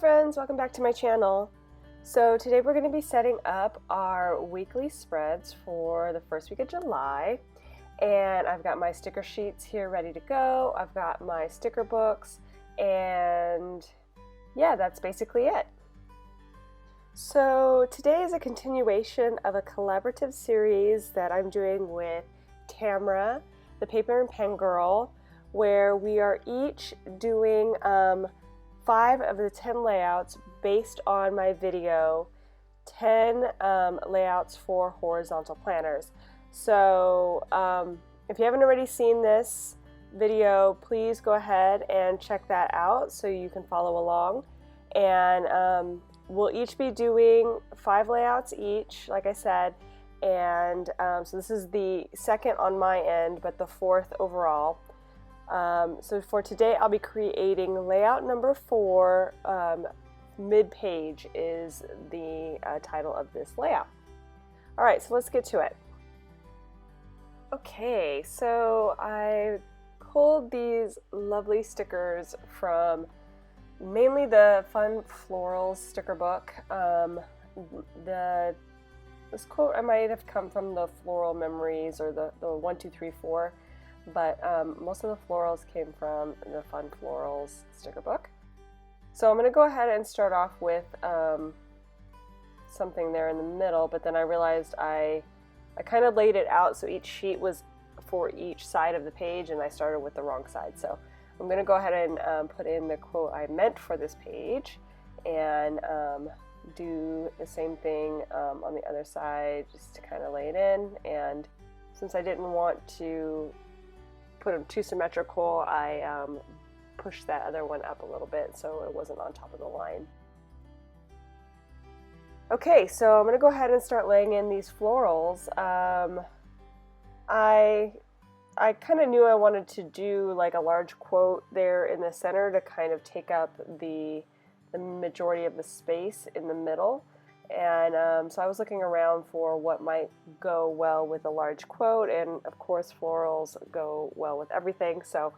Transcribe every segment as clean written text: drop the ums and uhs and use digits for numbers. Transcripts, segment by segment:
friends, welcome back to my channel. So today we're going to be setting up our weekly spreads for the first week of July, and I've got my sticker sheets here ready to go. I've got my sticker books, and yeah, that's basically it. So today is a continuation of a collaborative series that I'm doing with Tamra, the paper and pen girl, where we are each doing 5 of the 10 layouts based on my video, 10 layouts for horizontal planners. So if you haven't already seen this video, please go ahead and check that out so you can follow along. And we'll each be doing 5 layouts each, like I said, and so this is the second on my end, but the 4th overall. So for today, I'll be creating layout number 4. Mid-page is the title of this layout. All right, so let's get to it. Okay, so I pulled these lovely stickers from mainly the Fun Florals sticker book. This quote I might have come from the Floral Memories or the 1, 2, 3, 4. But most of the florals came from the Fun Florals sticker book. So I'm going to go ahead and start off with something there in the middle, but then I realized I kind of laid it out so each sheet was for each side of the page, and I started with the wrong side. So I'm going to go ahead and put in the quote I meant for this page and do the same thing on the other side just to kind of lay it in. And since I didn't want to put them too symmetrical, I pushed that other one up a little bit so it wasn't on top of the line. Okay, so I'm going to go ahead and start laying in these florals. I kind of knew I wanted to do like a large quote there in the center to kind of take up the majority of the space in the middle. And so I was looking around for what might go well with a large quote, and of course florals go well with everything. So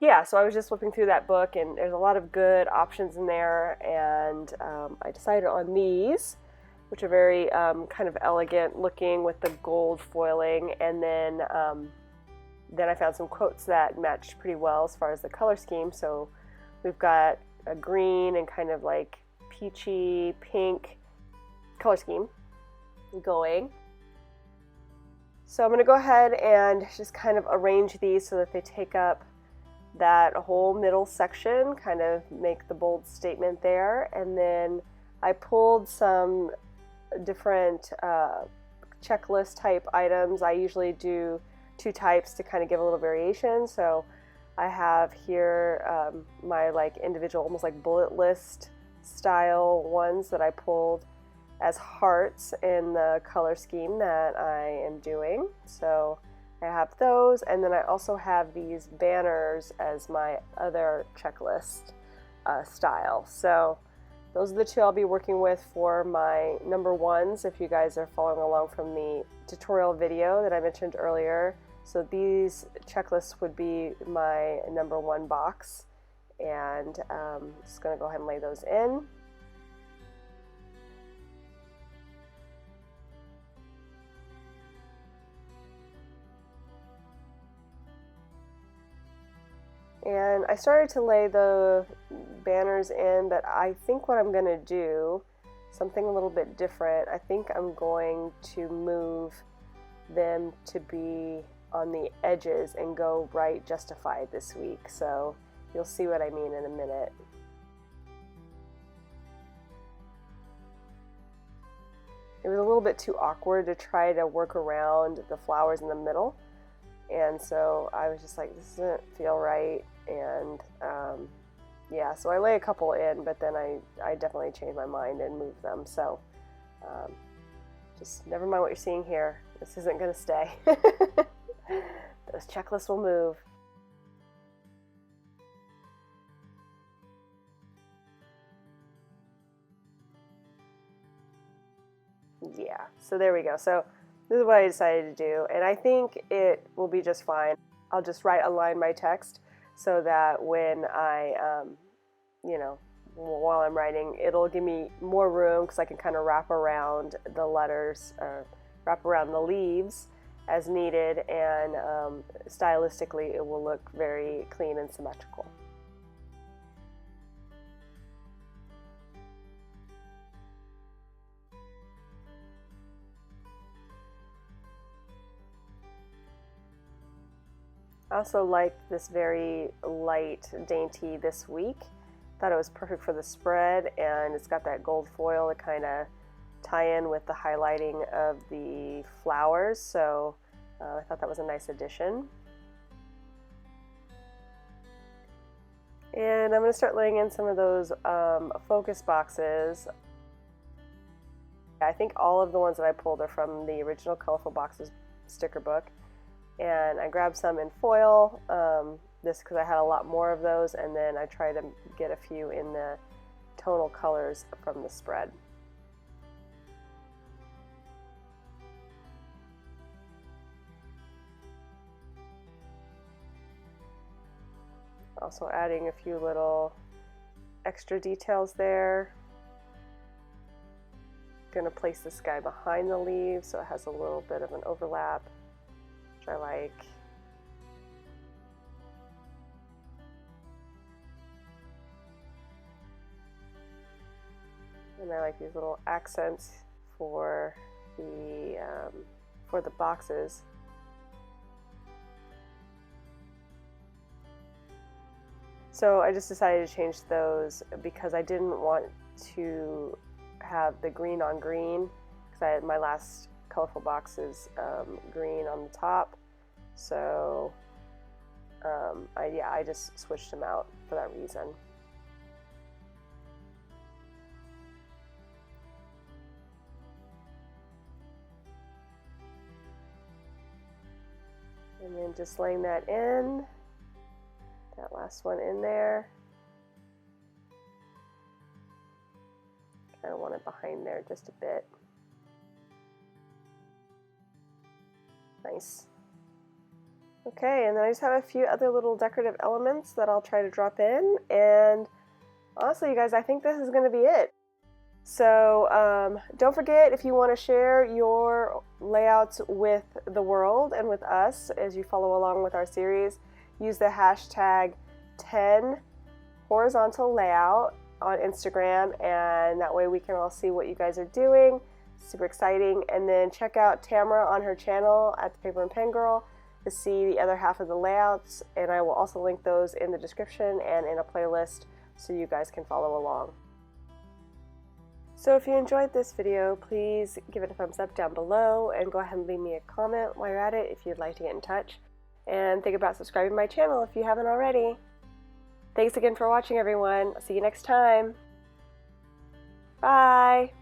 yeah, so I was just flipping through that book, and there's a lot of good options in there, and I decided on these, which are very kind of elegant looking with the gold foiling, and then I found some quotes that matched pretty well as far as the color scheme. So we've got a green and kind of like peachy pink color scheme going. So I'm going to go ahead and just kind of arrange these so that they take up that whole middle section, kind of make the bold statement there. And then I pulled some different checklist type items. I usually do 2 types to kind of give a little variation. So I have here my like individual, almost like bullet list style ones that I pulled as hearts in the color scheme that I am doing. So I have those, and then I also have these banners as my other checklist style. So those are the 2 I'll be working with for my number 1s if you guys are following along from the tutorial video that I mentioned earlier. So these checklists would be my number 1 box. And I'm just going to go ahead and lay those in. And I started to lay the banners in, but I think what I'm going to do, something a little bit different. I think I'm going to move them to be on the edges and go right justified this week. So you'll see what I mean in a minute. It was a little bit too awkward to try to work around the flowers in the middle, and so I was just like, this doesn't feel right. And yeah, so I lay a couple in, but then I definitely changed my mind and moved them. So just never mind what you're seeing here. This isn't going to stay. Those checklists will move. Yeah, so there we go. So this is what I decided to do, and I think it will be just fine. I'll just align my text so that when I, while I'm writing. It'll give me more room because I can kind of wrap around the letters, wrap around the leaves as needed, and stylistically it will look very clean and symmetrical. I also like this very light dainty this week. Thought it was perfect for the spread, and it's got that gold foil to kind of tie in with the highlighting of the flowers, so I thought that was a nice addition. And I'm going to start laying in some of those focus boxes. I think all of the ones that I pulled are from the original Colorful Boxes sticker book. And I grabbed some in foil, just because I had a lot more of those, and then I tried to get a few in the tonal colors from the spread. Also adding a few little extra details there. Going to place this guy behind the leaves so it has a little bit of an overlap, which I like. And I like these little accents for the boxes. So I just decided to change those because I didn't want to have the green on green, because I had my last Colorful Boxes green on the top. So I just switched them out for that reason. And then just laying that in, that last one in there. Kind of want it behind there just a bit. Nice. Okay, and then I just have a few other little decorative elements that I'll try to drop in, and honestly, you guys, I think this is going to be it. So don't forget, if you want to share your layouts with the world and with us as you follow along with our series, use the hashtag 10horizontallayout on Instagram, and that way we can all see what you guys are doing. Super exciting. And then check out Tamra on her channel at the Paper and Pen Girl to see the other half of the layouts, and I will also link those in the description and in a playlist so you guys can follow along. So if you enjoyed this video, please give it a thumbs up down below, and go ahead and leave me a comment while you're at it if you'd like to get in touch. And think about subscribing to my channel if you haven't already. Thanks again for watching, everyone. I'll see you next time. Bye!